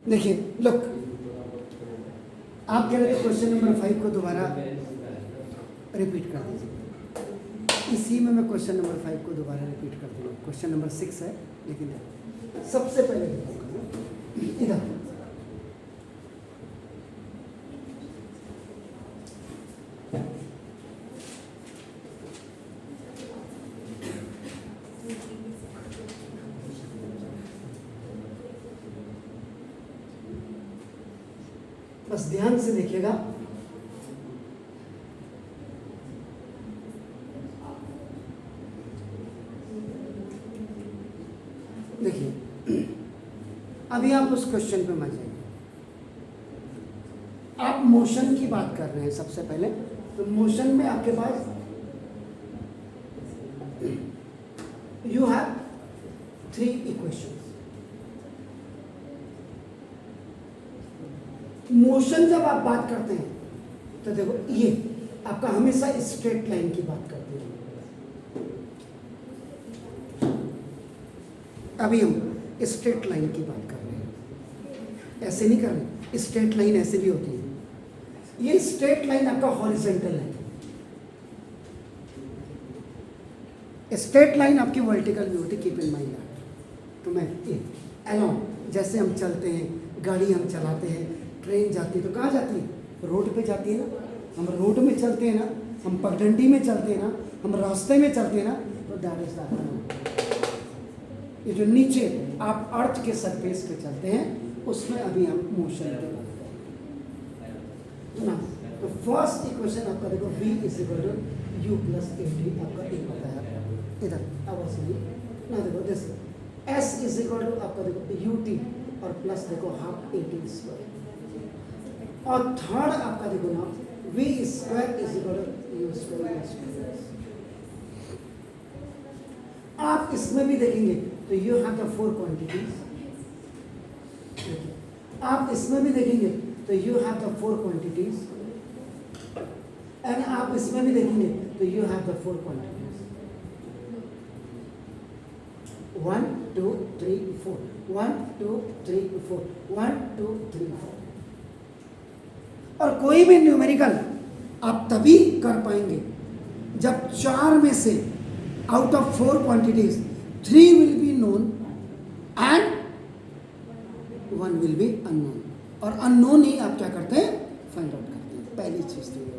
देखिए लुक, आप कह रहे थे क्वेश्चन नंबर 5 को दोबारा रिपीट कर दीजिए। इसी में मैं क्वेश्चन नंबर 5 को दोबारा रिपीट कर दूंगा। क्वेश्चन नंबर 6 है, लेकिन सबसे पहले इधर बस ध्यान से देखिएगा। देखिए अभी आप उस क्वेश्चन पे मत जाइए। आप मोशन की बात कर रहे हैं सबसे पहले। तो मोशन में आपके पास यू हैव 3 इक्वेशंस। मोशन जब आप बात करते हैं तो देखो ये आपका हमेशा स्ट्रेट लाइन की बात करते हैं। अभी हम स्ट्रेट लाइन की बात कर रहे हैं, ऐसे नहीं कर रहे। स्ट्रेट लाइन ऐसे भी होती है। ये स्ट्रेट लाइन आपका हॉरिजॉन्टल है, स्ट्रेट लाइन आपकी वर्टिकल भी होती है। Keep in mind. तो मैं अलोंग, जैसे हम चलते हैं, गाड़ी हम चलाते हैं, ट्रेन जाती है तो कहाँ जाती है? रोड पे जाती है ना। हम रोड में चलते हैं ना, हम पगडंडी में चलते हैं ना, हम रास्ते में चलते हैं ना, तो दैट इज द ये जो नीचे आप अर्थ के सरफेस पे चलते हैं, उसमें अभी हम मोशन की बात करें ना। तो फर्स्ट इक्वेशन आपका देखो v is equal to u plus at आपका एक पता है इधर आवाज ना। देखो this s is equal to आपका देखो ut और प्लस देखो हाफ at स्क्वायर। और थर्ड आपका देखो ना v square is equal to u square. आप इसमें भी देखेंगे तो यू हैव द 4 क्वांटिटीज। आप इसमें भी देखेंगे तो you have the 4 quantities. And आप इसमें भी देखेंगे तो यू हैव द 4 क्वांटिटीज। 1 2 3 4 1 2 3 4 1 2 3 4। और कोई भी न्यूमेरिकल आप तभी कर पाएंगे जब 4 में से out of 4 quantities 3 will be known and 1 will be unknown. और अननोन ही आप क्या करते हैं? फाइंड आउट करते हैं। पहली चीज तो ये है।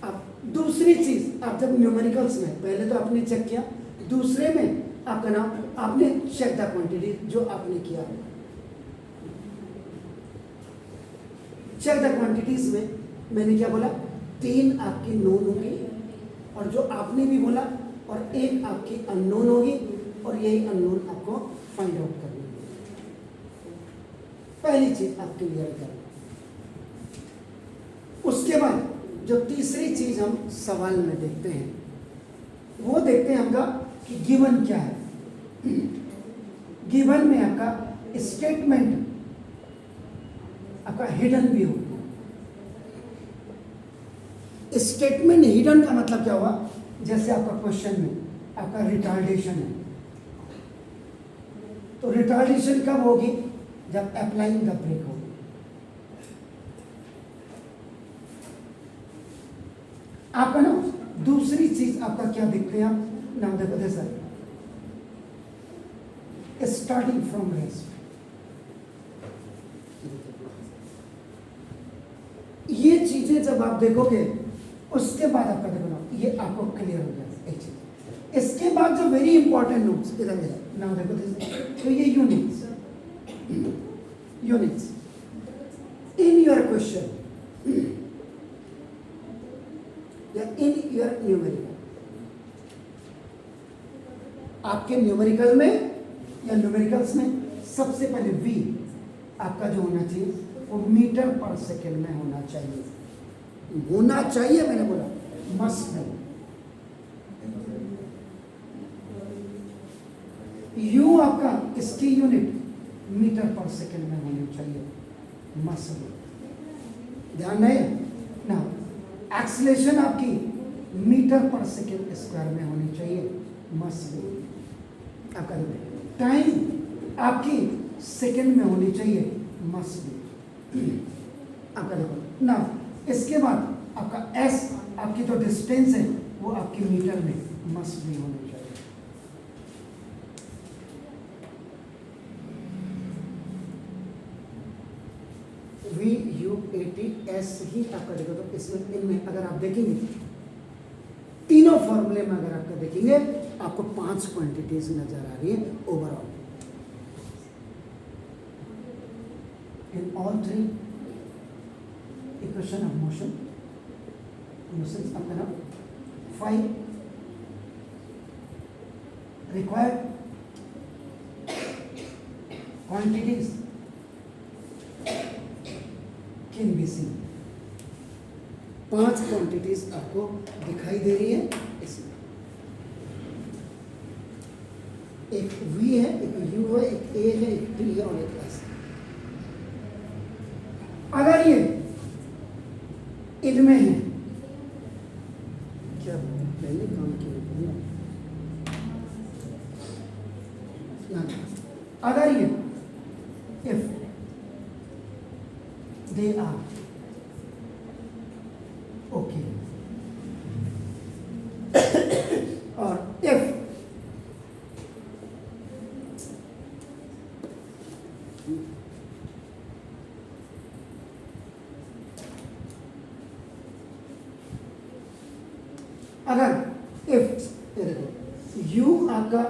अब दूसरी चीज, आप जब न्यूमेरिकल्स में पहले तो आपने चेक किया, दूसरे में आपका नाम आपने चेक द क्वांटिटी जो आपने किया। चेक द क्वांटिटीज में मैंने क्या बोला? 3 आपकी नोन होगी और जो आपने भी बोला, और 1 आपकी अननोन होगी, और यही अननोन आपको फाइंड आउट करनी है। पहली चीज आप क्लियर करें। उसके बाद जो तीसरी चीज हम सवाल में देखते हैं, वो देखते हैं हमका कि गिवन क्या है। गिवन में आपका स्टेटमेंट आपका हिडन भी होगा। स्टेटमेंट हिडन का मतलब क्या हुआ? जैसे आपका क्वेश्चन में आपका रिटार्डेशन है, तो रिटार्डेशन कब होगी? जब अप्लाइंग द ब्रेक होगी। आपका ना दूसरी चीज आपका क्या देखते हैं आप? नाम देखो जैसा स्टार्टिंग फ्रॉम रेस्ट। ये चीजें जब आप देखोगे, उसके बाद आपका देखो ना ये आपको क्लियर हो जाएगा एक चीज। इसके बाद जो वेरी इंपॉर्टेंट नोट्स इधर इधर नाउ देखो, तो ये यूनिट्स इन योर क्वेश्चन या इन योर न्यूमेरिकल। आपके न्यूमेरिकल में या न्यूमेरिकल्स में सबसे पहले v आपका जो होना चाहिए वो मीटर पर सेकेंड में होना चाहिए। होना चाहिए मैंने बोला, मस्ट नहीं। यू आपका इसकी यूनिट मीटर पर सेकेंड में होनी चाहिए, मस्ट नहीं। ध्यान है ना। एक्सीलरेशन आपकी मीटर पर सेकेंड स्क्वायर में होनी चाहिए, मस्ट नहीं। आपका टाइम आपकी सेकंड में होनी चाहिए, मस्ट बी। आपका देखो ना, इसके बाद आपका एस, आपकी जो डिस्टेंस है वो आपकी मीटर में मस्ट बी होनी चाहिए। V U A T S ही आपका देखो, तो इसमें इनमें अगर आप देखेंगे तीनों फॉर्मूले में अगर आपका देखेंगे आपको 5 क्वांटिटीज नजर आ रही है overall in all 3 equation of motion. Motion आपका नाम 5 required quantities can be seen. 5 quantities आपको दिखाई दे रही है इसमें। एक V है, एक U है, एक A है, एक T है और एक S है। अगर ये इनमें है, क्या पहले काम किया, अगर ये if they are okay और if अगर u आपका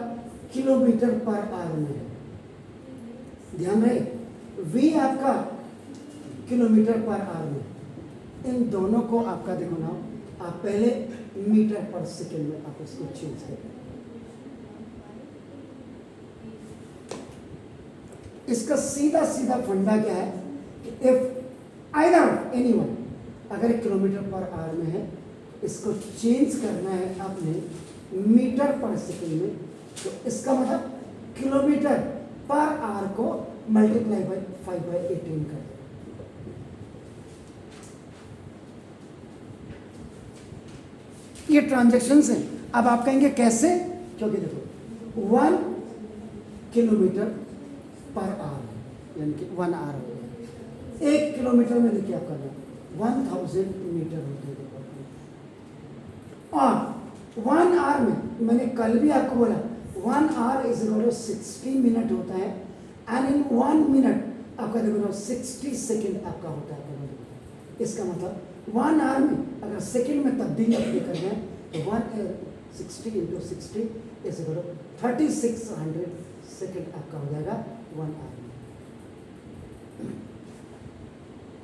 किलोमीटर पर आवर में है, ध्यान रहे, v आपका किलोमीटर पर आवर में, इन दोनों को आपका देखो ना, आप पहले मीटर पर सेकेंड में आप इसको चेंज करें। इसका सीधा सीधा फंडा क्या है कि इफ आइदर एनीवन अगर किलोमीटर पर आवर में है, इसको चेंज करना है आपने मीटर पर सेकेंड में, तो इसका मतलब किलोमीटर पर आवर को मल्टीप्लाई बाय 5/18 कर दो। ये ट्रांजैक्शंस हैं। अब आप कहेंगे कैसे, क्योंकि देखो 1 किलोमीटर पर आवर यानी कि 1 आवर हो गया। 1 किलोमीटर में देखिए आपका 1000 मीटर होते हैं और 1 आवर में मैंने कल भी आपको बोला 1 hour is equal to 60 minute होता है एंड इन 1 मिनट आपका देखो 60 सेकेंड आपका होता है। इसका मतलब 1 आवर में अगर सेकेंड में तब्दीली अपनी करना है तो 60 into 60 is equal to 3600 second आपका हो जाएगा 1 आवर में।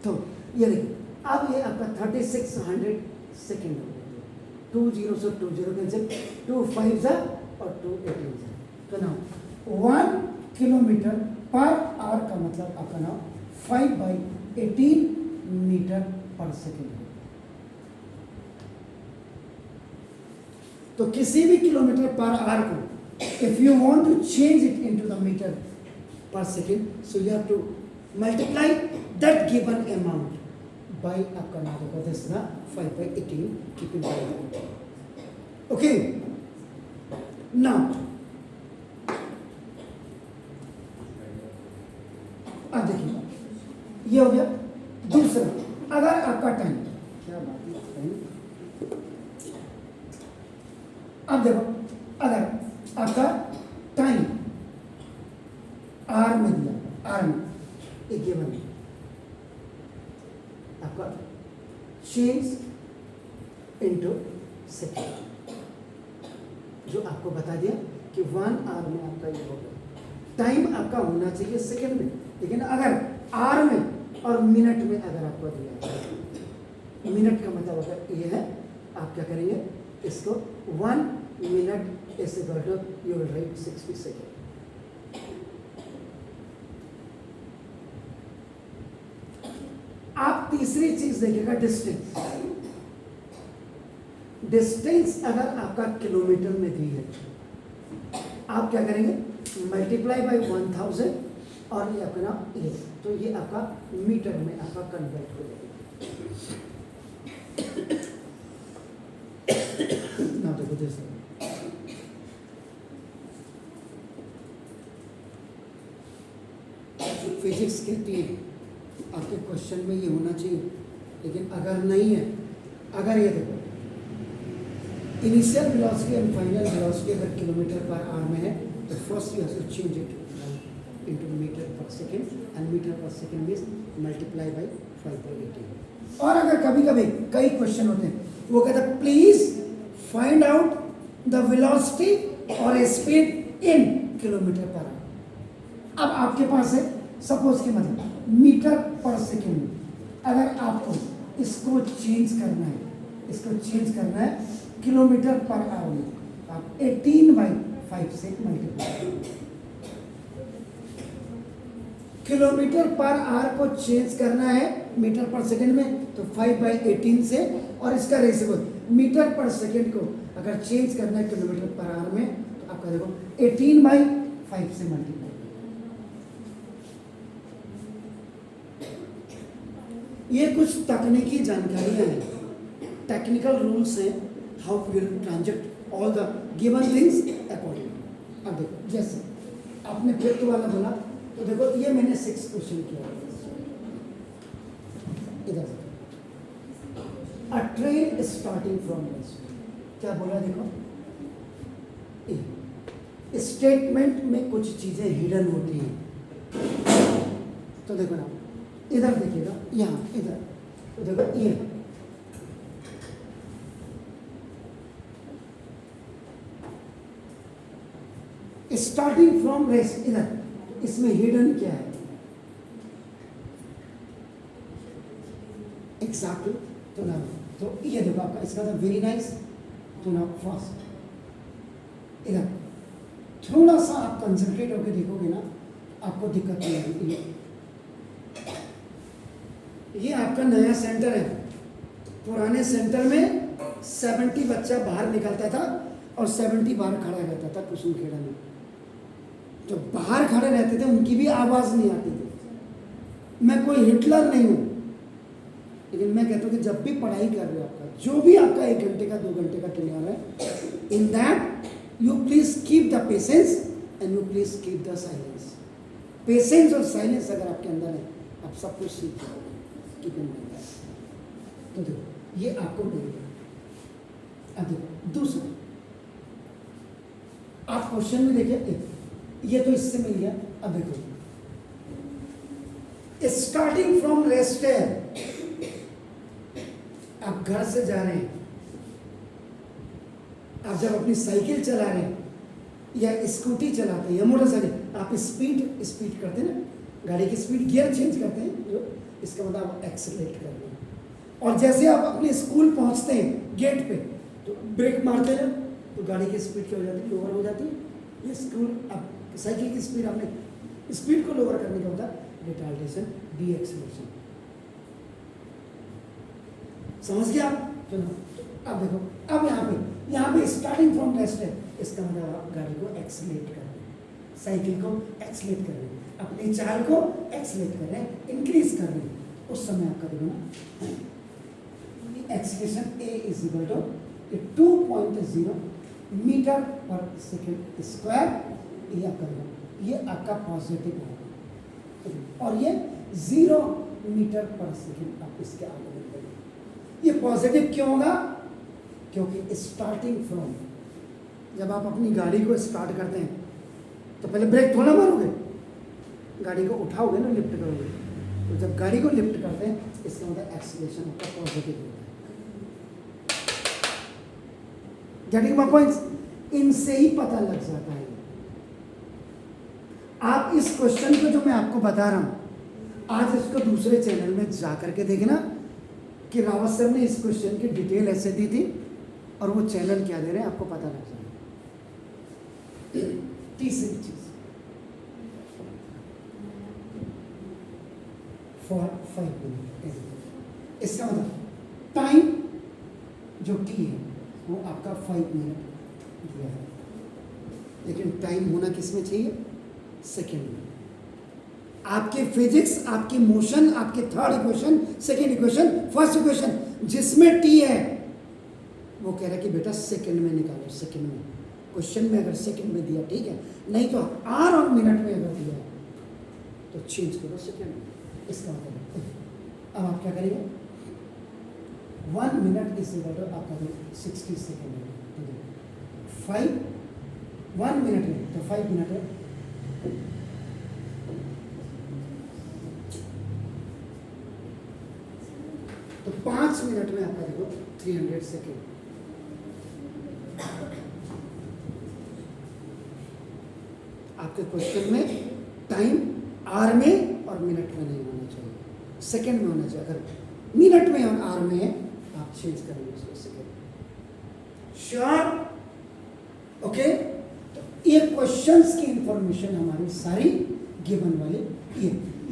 तो ये देखिए अब ये आपका 3600 सेकेंड हो गया। 2 0 से 2 0 कैंसिल, 2 5 जा और 2 18 जा, तो ना 1 किलोमीटर पर आवर का मतलब आपका ना 5/18 मीटर पर सेकेंड है। तो किसी भी किलोमीटर पर आवर को if you want to change it into the metre per second, so you have to multiply that given amount by आपका ना होगा दिस ना 5/18 keep in mind. Okay now अब देखिए ये हो गया। दूसरा, अगर आपका टाइम, क्या बात है टाइम, अब देखो अगर आपका टाइम आर में दिया, आर में एक गिवन आपका चेंज इनटू सेकेंड, जो आपको बता दिया कि 1 आवर में आपका ये हो गया। टाइम आपका होना चाहिए सेकेंड में, लेकिन अगर आवर में और मिनट में अगर आपको दिया है, मिनट का मतलब अगर ये है, आप क्या करेंगे इसको 1 minute is equal to you will write 60 second. आप तीसरी चीज देखिएगा डिस्टेंस। डिस्टेंस अगर आपका किलोमीटर में दी है, आप क्या करेंगे मल्टीप्लाई बाय 1000 और ये अपना ये, तो ये आपका मीटर में आपका कन्वर्ट हो जाएगा। ना देखो जैसे फिजिक्स कहती है आपके क्वेश्चन में ये होना चाहिए, लेकिन अगर नहीं है, अगर ये देखो initial velocity and final velocity अगर किलोमीटर पर आवर में है तो first you have to change it into meter per second and meter per second is multiply by 5/18। और अगर कभी कभी कई क्वेश्चन होते हैं वो कहता है please find out the velocity और speed in kilometre per hour. अब आपके पास है सपोज के मतलब मीटर पर सेकेंड, अगर आपको इसको चेंज करना है, इसको चेंज करना है किलोमीटर पर आवर में, आप 18/5 से मल्टीप्लाई, किलोमीटर पर आवर को चेंज करना है मीटर पर सेकंड में तो 5/18 से, और इसका रेशियो मीटर पर सेकंड को अगर चेंज करना है किलोमीटर पर आवर में तो आपका देखो 18/5 से मल्टीप्लाई। ये कुछ तकनीकी जानकारियां हैं, टेक्निकल रूल्स हैं, how will ट्रांजेक्ट all the given things according. अब देखो जैसे आपने फिफ्थ वाला बोला तो देखो ये मैंने 6 क्वेश्चन किया इधर से, a train starting from rest, क्या बोला देखो स्टेटमेंट में कुछ चीजें हिडन होती हैं, तो देखो ना इधर देखिएगा, यहाँ इधर तो देखो ये स्टार्टिंग फ्रॉम रेस्ट, इधर इसमें हिडन क्या है एग्जैक्टली, तो ना तो ये देखो आपका इसका था वेरी नाइस, तो ना फर्स्ट इधर थोड़ा सा आप कंसंट्रेट होकर देखोगे ना आपको दिक्कत नहीं आएगी। ये आपका नया सेंटर है, पुराने सेंटर में 70 बच्चा बाहर निकलता था और 70 बाहर खड़ा रहता था कुसुमखेड़ा में, जो बाहर खड़े रहते थे उनकी भी आवाज़ नहीं आती थी। मैं कोई हिटलर नहीं हूँ, लेकिन मैं कहता हूँ कि जब भी पढ़ाई कर रहे हो आपका जो भी आपका 1 घंटे का 2 घंटे का टेन्योर है, in that you please keep the patience and you please keep the silence. Patience और साइलेंस अगर आपके अंदर है आप सब कुछ सीख जाओगे। Keep in mind. तो देखो ये आपको मिल गया। अब देखो दूसरा आप क्वेश्चन में देखिए, ये तो इससे मिल गया। अब देखो स्टार्टिंग फ्रॉम रेस्ट है, आप घर से जा रहे हैं, आप जब अपनी साइकिल चला रहे हैं या स्कूटी चलाते हैं या मोटरसाइकिल, आप स्पीड करते हैं ना, गाड़ी की स्पीड गियर चेंज करते हैं, जो इसका मतलब आप एक्सेलरेट कर रहे हैं। और जैसे आप अपने स्कूल पहुंचते हैं गेट पे तो ब्रेक मारते हैं तो गाड़ी की स्पीड क्या हो जाती है, लोअर हो जाती है। ये स्कूल अब साइकिल की स्पीड, आपने स्पीड को लोअर करने का होता है रिटार्डेशन, डी एक्सेलरेशन। समझ गया आप? चलो अब देखो, अब यहाँ पे स्टार्टिंग फ्रॉम रेस्ट है, इसका मतलब आप गाड़ी को एक्सेलरेट कर रहे हैं, साइकिल को एक्सेलरेट कर रहे हैं, अपनी चाल को एक्सेलरेट कर रहे हैं, इंक्रीज कर रहे हैं। उस समय आपका देखो ना acceleration A is equal to 2.0 metre per second square, ये आपका देखो, ये आपका पॉजिटिव है और ये 0 मीटर पर सेकेंड आप इसके आगे बढ़ेंगे। ये पॉजिटिव क्यों होगा? क्योंकि स्टार्टिंग फ्रॉम, जब आप अपनी गाड़ी को स्टार्ट करते हैं तो पहले ब्रेक थोड़ा मारोगे, गाड़ी को उठाओगे ना, लिफ्ट करोगे। तो जब गाड़ी को लिफ्ट करते हैं इसका मतलब एक्सीलरेशन आपका पॉजिटिव होता है। Getting my points? इनसे ही पता लग जाता है। आप इस क्वेश्चन को जो मैं आपको बता रहा हूं, आज इसको दूसरे चैनल में जा करके देखना कि रावत सर ने इस क्वेश्चन की डिटेल ऐसे दी थी और वो चैनल क्या दे रहे हैं, आपको पता लग जाएगा। तीसरी चीज फॉर 5 मिनट, इसका मतलब टाइम जो टी है वो आपका 5 मिनट दिया है, लेकिन टाइम होना किस में चाहिए? सेकेंड में। आपके फिजिक्स, आपकी मोशन, आपके third equation, second equation, first equation जिसमें टी है वो कह रहा है कि बेटा सेकेंड में निकालो, सेकेंड में। क्वेश्चन में अगर सेकेंड में दिया ठीक है, नहीं तो आर और मिनट में अगर दिया तो चेंज करो सेकेंड में, इसका मतलब अब आप क्या करेंगे 1 मिनट इज इक्वल टू आपका जो 60 सेकेंड है, तो 1 मिनट में तो 5 मिनट है, तो 5 मिनट में आपका देखो 300 सेकेंड। आपके क्वेश्चन में टाइम आर में और मिनट में नहीं होना चाहिए, सेकेंड में होना चाहिए। अगर मिनट में और आर में है आप चेंज करेंगे उसको सेकेंड। श्योर? ओके, तो ये क्वेश्चंस की इंफॉर्मेशन हमारी सारी गिवन वाली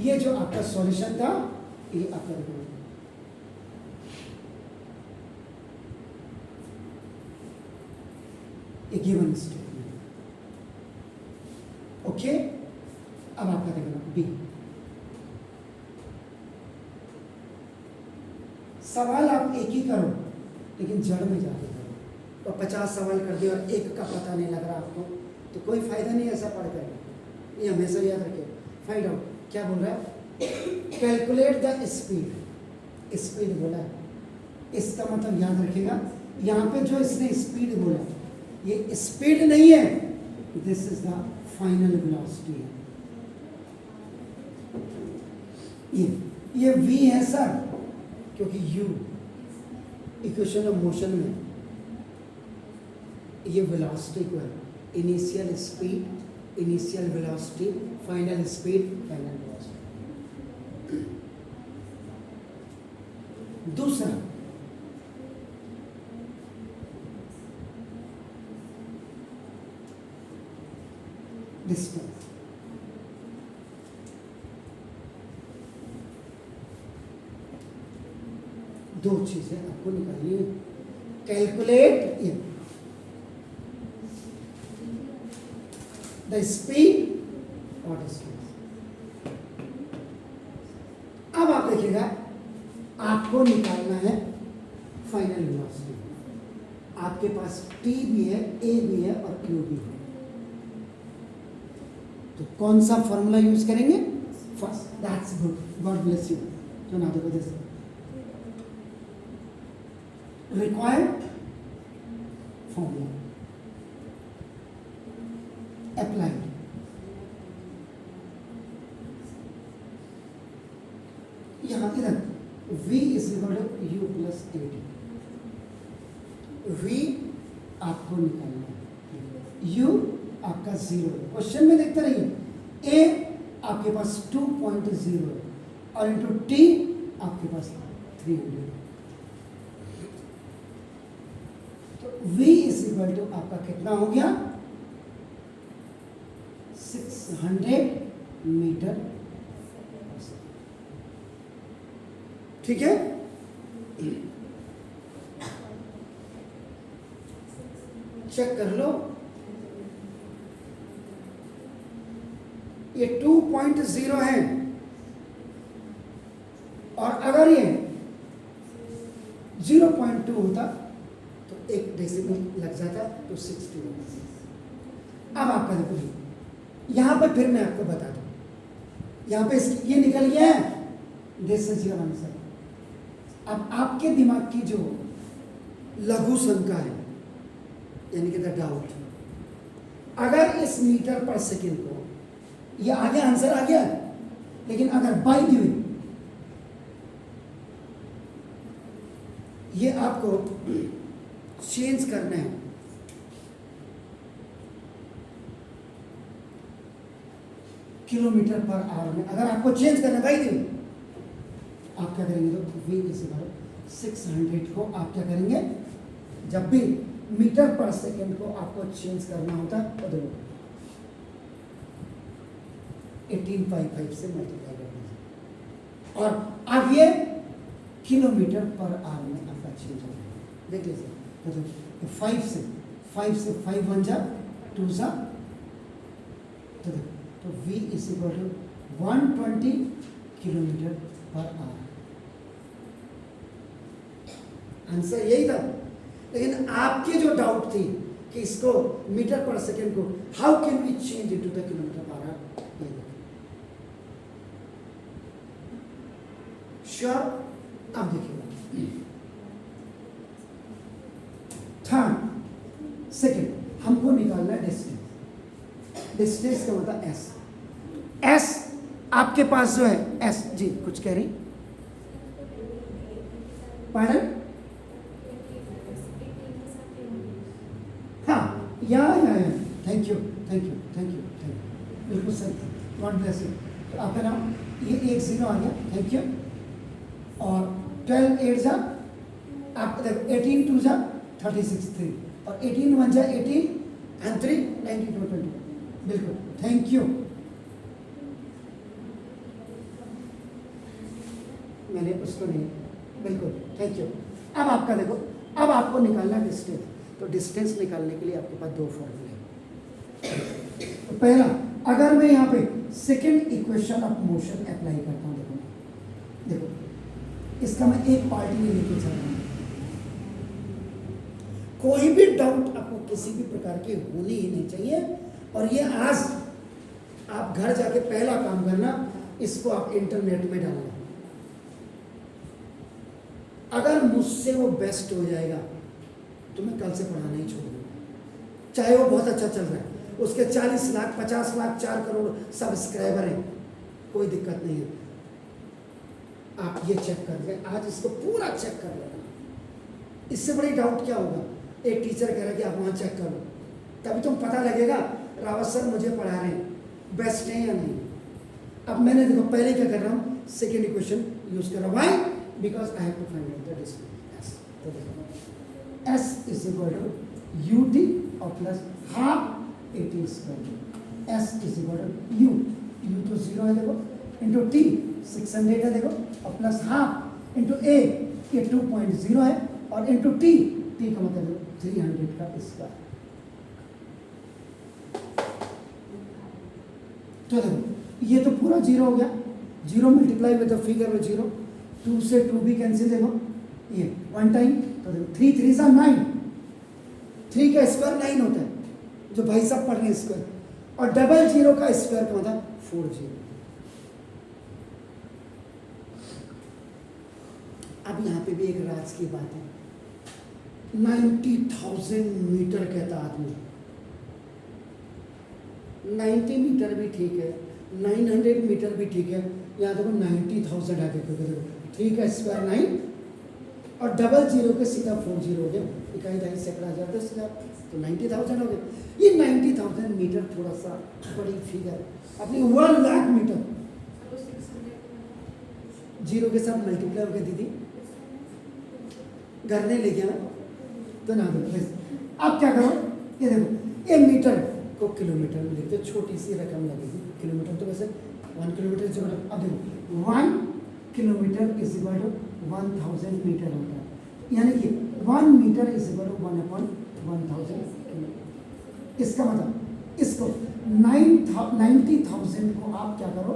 ये जो आपका सॉल्यूशन था ये आपका देखो a given statement। ओके, अब आपका देखना बी। सवाल आप एक ही करो लेकिन जड़ में जाके करो, तो 50 सवाल कर दिए और एक का पता नहीं लग रहा आपको तो कोई फायदा नहीं ऐसा पढ़ कर। ये हमेशा याद रखिए। फाइंड आउट क्या बोल रहा है, कैलकुलेट द स्पीड। स्पीड बोला है, इसका मतलब याद रखिएगा यहाँ पे जो इसने स्पीड बोला ये स्पीड नहीं है, this is the final velocity. ये v है सर, क्योंकि u इक्वेशन ऑफ मोशन में ये वेलोसिटी को है, initial speed, initial velocity, final speed, final velocity. दूसरा डिस्टेंस। दो चीजें आपको निकालनी है, कैलकुलेट द स्पीड और डिस्टेंस। अब आप देखिएगा आपको निकालना है फाइनल वेलोसिटी। आपके पास t भी है, a भी है और q भी है, तो कौन सा फॉर्मूला यूज करेंगे first? That's good, God bless you. तो ना देखो जैसे रिक्वायर्ड फॉर्मूला अप्लाइड, यहां इधर v is equal to u plus a t। v आपको निकालना है, u आपका 0 है, क्वेश्चन में देखते रहिए। a आपके पास 2.0 है और इंटू t आपके पास 300। तो v इज इक्वल टू आपका कितना हो गया 600 मीटर। ठीक है, चेक कर लो। ये 2.0 है और अगर ये 0.2 होता तो 1 डेसिमल लग जाता तो 60 होता। अब आपका देखो यहां पर फिर मैं आपको बता दूं, यहां पे ये निकल गया है, दिस इज योर आंसर। अब आपके दिमाग की जो लघु शंका है यानी कि द डाउट, अगर इस मीटर पर सेकेंड को ये आ गया, आंसर आ गया, लेकिन अगर बाय द वे ये आपको चेंज करना है किलोमीटर पर आवर में, अगर आपको चेंज करना है बाय द वे, आप क्या करेंगे तो v इज इक्वल 600 को आप क्या करेंगे, जब भी मीटर पर सेकेंड को आपको चेंज करना होता है तो देखो 1855 से मल्टीप्लाई कर दीजिए और अब ये किलोमीटर पर आवर में आपका चेंज हो जाएगा। देख लीजिए, मतलब 5 से 5 बन जा 2 जा, तो v is equal to 120 kilometre per hour. Answer यही था, लेकिन आपकी जो डाउट थी कि इसको मीटर पर सेकेंड को how can we change into the kilometre per hour, sure? अब देखिएगा, थर्ड सेकंड हमको निकालना है डिस्टेंस। डिस्टेंस का मतलब एस। एस आपके पास जो है एस, जी कुछ कह रही? पार्डन? हाँ, या thank you thank you thank you thank you, बिल्कुल सही, गॉड ब्लेस यू। तो आपका नाम, ये 1 0 आ गया, थैंक यू। और 12 8 जा, आप 18 2 जा 36 3, और 18 1 जा 18 and 3 92 20, बिल्कुल थैंक यू। मैंने उसको नहीं, बिल्कुल थैंक यू। अब आपका देखो, अब आपको निकालना डिस्टेंस। तो डिस्टेंस निकालने के लिए आपके पास 2 फॉर्मूले। तो पहला, अगर मैं यहाँ पे second equation of motion apply करता हूँ, देखो देखो, इसका मैं एक पार्ट में लेके चल रहा हूँ। कोई भी डाउट आपको किसी भी प्रकार की होनी ही नहीं चाहिए। और ये आज आप घर जाके पहला काम करना, इसको आप इंटरनेट में डालना। अगर मुझसे वो बेस्ट हो जाएगा तो मैं कल से पढ़ाना ही छोड़ दूंगा। चाहे वो बहुत अच्छा चल रहा है, उसके 40 लाख 50 लाख 4 करोड़ सब्सक्राइबर हैं, कोई दिक्कत नहीं है। आप ये चेक कर लें, आज इसको पूरा चेक कर लेना। इससे बड़ी डाउट क्या होगा? एक टीचर कह रहा है कि आप वहाँ चेक करो, तभी तुम पता लगेगा रावत सर मुझे पढ़ा रहे हैं बेस्ट है या नहीं। अब मैंने देखो पहले क्या कर रहा हूँ, सेकेंड इक्वेशन यूज कर रहा हूँ। Why? Because I have to find out the distance S. तो देखो S is equal to U T और plus half A T square. S is equal to U तो 0 है देखो, इंटू टी 600 है देखो, और प्लस हाफ इंटू ए, ये 2.0 है, और इंटू टी का मतलब 300 का स्क्वायर। तो देखो ये तो पूरा 0 हो गया, 0 मल्टीप्लाई विद द फिगर में 0, 2 से 2 भी कैंसिल, देखो ये 1 टाइम, तो देखो 3 3 सा 9, 3 का स्क्वायर 9 होता है, जो भाई साहब पढ़ रहे हैं स्क्वायर, और डबल 0 का स्क्वायर का मतलब 40। अब यहाँ पे भी एक राज की बात है, 90,000 मीटर कहता आदमी, 90 मीटर भी ठीक है, 900 मीटर भी ठीक है, यहाँ देखो 90,000 आगे देखो, 3 का स्क्वायर 9 और डबल 0 के सीधा 40 हो गया, इकाई ढाई सैकड़ा 10,000, तो 90,000 हो गया। ये 90,000 मीटर थोड़ा सा बड़ी फिगर, अपनी 1 लाख मीटर 0 के साथ मल्टीप्लाई हो गया। दीदी घर नहीं ले गया ना, तो ना दो। अब क्या करो, ये देखो 1 मीटर को किलोमीटर में लिखते, छोटी सी रकम लगेगी, किलोमीटर तो वैसे 1 किलोमीटर इज इक्वल, अब देखो 1 kilometre is equal to 1000 metre होता है, यानी कि 1 metre is equal to 1/1000 kilometre. इसका मतलब इसको 90,000 को आप क्या करो,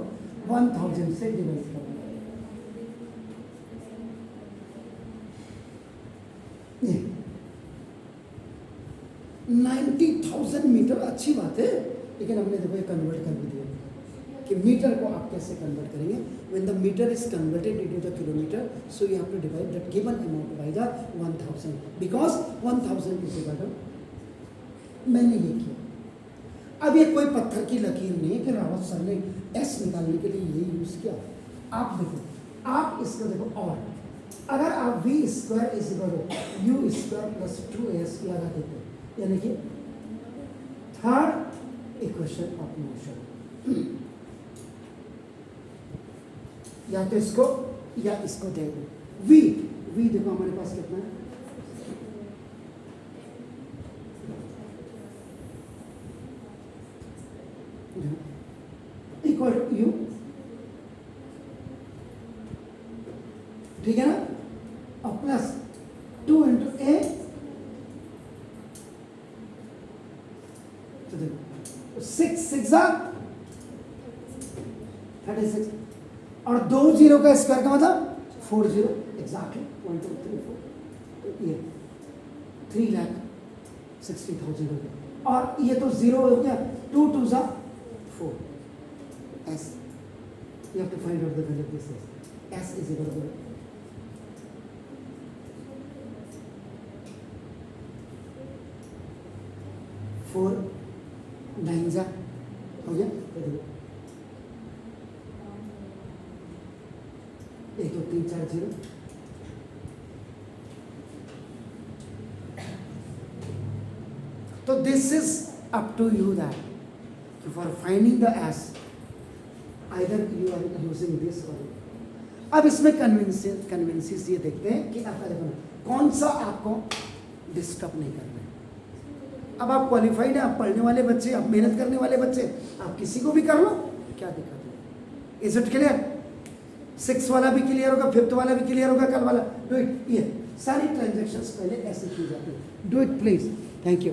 1000 से डिवाइड करो। ये 90,000 मीटर अच्छी बात है, लेकिन हमने देखो ये कन्वर्ट कर भी दिया कि मीटर को आप कैसे कन्वर्ट करेंगे। When the metre is converted into the kilometre, so you have to divide that given amount by the 1000, because 1000 is equal to, मैंने ये किया। अब ये कोई पत्थर की लकीर नहीं है कि रावत सर ने एस निकालने के लिए ये यूज किया। आप देखो, आप इसको देखो, और अगर आप v square is equal to u square plus 2s लगा देते, यानी कि थर्ड इक्वेशन ऑफ मोशन, या तो इसको या इसको दे दो। v देखो हमारे पास कितना है, इक्वल टू यू, ठीक है ना, और प्लस 2 इंटू ए, तो देखो 6 6 36, और 2 0 का स्क्वायर का मतलब 40, एग्जैक्टली 1 2 3 4, तो ये 3,60,000 हो गया, और ये तो 0 हो गया, 2 2 4 S, you have to find out the value of this. S is equal to 4 9 जा हो गया, 1 2 3 4 0। तो this is up to you that for finding the S either you are using this और अब इसमें कन्वेंसेस ये देखते हैं कि आपका देखो कौन सा आपको डिस्टर्ब नहीं कर रहे। अब आप क्वालिफाइड हैं, आप पढ़ने वाले बच्चे, आप मेहनत करने वाले बच्चे, आप किसी को भी कर लो, क्या दिक्कत है? Is it clear? 6 वाला भी क्लियर होगा, 5th वाला भी क्लियर होगा, कल वाला। Do it. ये सारी ट्रांजेक्शन्स पहले ऐसे की जाती है। Do it please. Thank you.